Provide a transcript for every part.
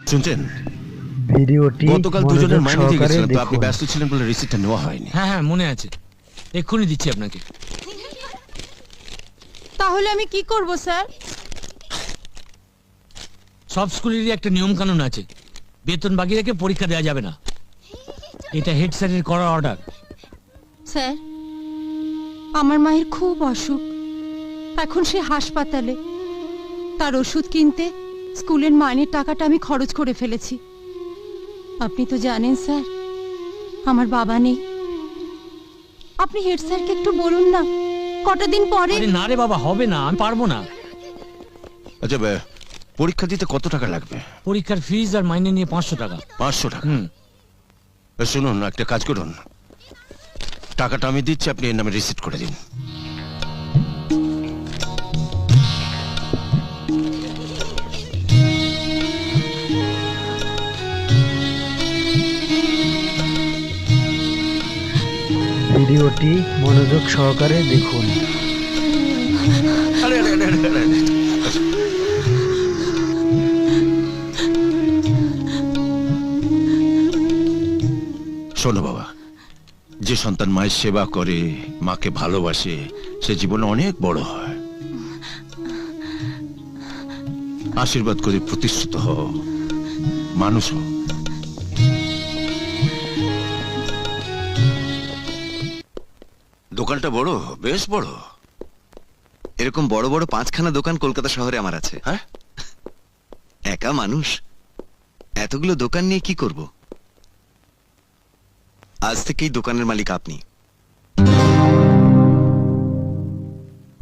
শুনছেন? ভিডিওটি গতকাল দুজনের মাইনে দিয়ে গেছিলেন, তো আপনি দেখুন। ব্যস্ত ছিলেন বলে রিসিপ্টটা নেওয়া হয়নি। হ্যাঁ হ্যাঁ মনে আছে, এক্ষুনি দিচ্ছি আপনাকে। তাহলে আমি কি করব স্যার? সব স্কুলেরই একটা নিয়ম কানুন আছে, বেতন বাকি রেখে পরীক্ষা দেওয়া যাবে না। এটা হেড স্যারের করা অর্ডার। স্যার, আমার মায়ের খুব অসুখ, এখন সে হাসপাতালে। তার ওষুধ কিনতে স্কুলের মাইনের টাকাটা আমি খরচ করে ফেলেছি। আপনি তো জানেন স্যার, আমার বাবা নেই। আপনি হেড স্যারকে একটু বলুন না, কটা দিন পরে। আরে না রে বাবা, হবে না, আমি পারবো না। আচ্ছা, পরীক্ষা দিতে কত টাকা লাগবে? পরীক্ষার ফিজ আর মাইনে নিয়ে 500 টাকা। 500 টাকা? হুম। শুনুন, একটা কাজ করুন, টাকাটা আমি দিচ্ছি, আপনি এর নামে রিসিপ্ট করে দিন। ভিডিওটি মনোযোগ সহকারে দেখুন। আরে আরে আরে আরে আরে আরে। শোনো বাবা, যে সন্তান মায়ের সেবা করে, মাকে ভালোবাসে, সে জীবনে অনেক বড় হয়। আশীর্বাদ করে প্রতিষ্ঠিত হও, মানুষ হও। দোকানটা বড়, বেশ বড়। এরকম বড় বড় 5খানা দোকান কলকাতা শহরে আমার আছে। হ্যাঁ, একা মানুষ, এতগুলো দোকান নিয়ে কি করব? আজ থেকেই দোকানের মালিক আপনি।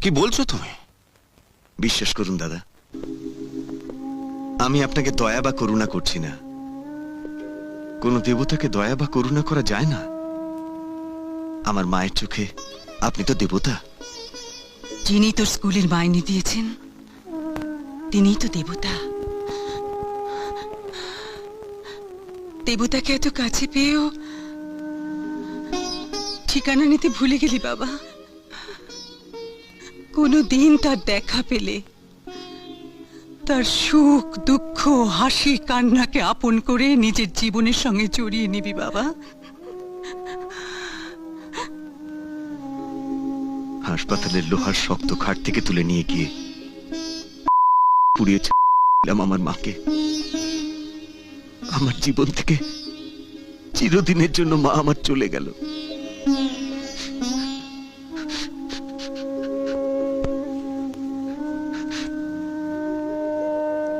কি বলছো তুমি? বিশ্বাস করুন দাদা, আমি আপনাকে দয়া বা করুণা করছি না। কোন দেবতাকে দয়া বা করুণা করা যায় না? আমার মায়ের চোখে আপনি তো দেবতা। যিনি তোর স্কুলের মাইনে দিয়েছেন তিনিই তো দেবতা। দেবতাকে এত কাছে পেয়েও ঠিকানা নিতে ভুলে গেলি বাবা। কোনদিন তার দেখা পেলে তার সুখ দুঃখ হাসি কান্নাকে আপন করে নিজের জীবনের সঙ্গে জড়িয়ে নিবি বাবা। হাসপাতালের লোহার শক্ত খাট থেকে তুলে নিয়ে গিয়ে পুড়িয়ে ছিলাম আমার মাকে। আমার জীবন থেকে চিরদিনের জন্য মা আমার চলে গেল।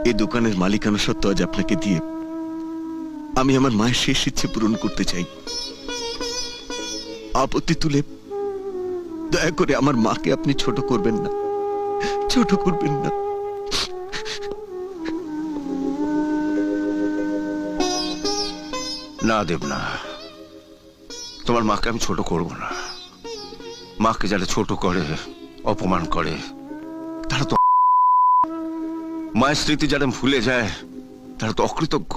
এই দোকানের মালিকানা সত্ত্বেও আজ আপনাকে দিয়ে আমি আমার মায়ের শেষ ইচ্ছে পূরণ করতে চাই। আপত্তি তুলে দয়া করে আমার মাকে আপনি ছোট করবেন না, ছোট করবেন না। না দেব না, তোমার মাকে আমি ছোট করব না। মাকে যারা ছোট করে, অপমান করে, তারা তো, মায়ের স্মৃতি যারা ভুলে যায়, তারা তো অকৃতজ্ঞ।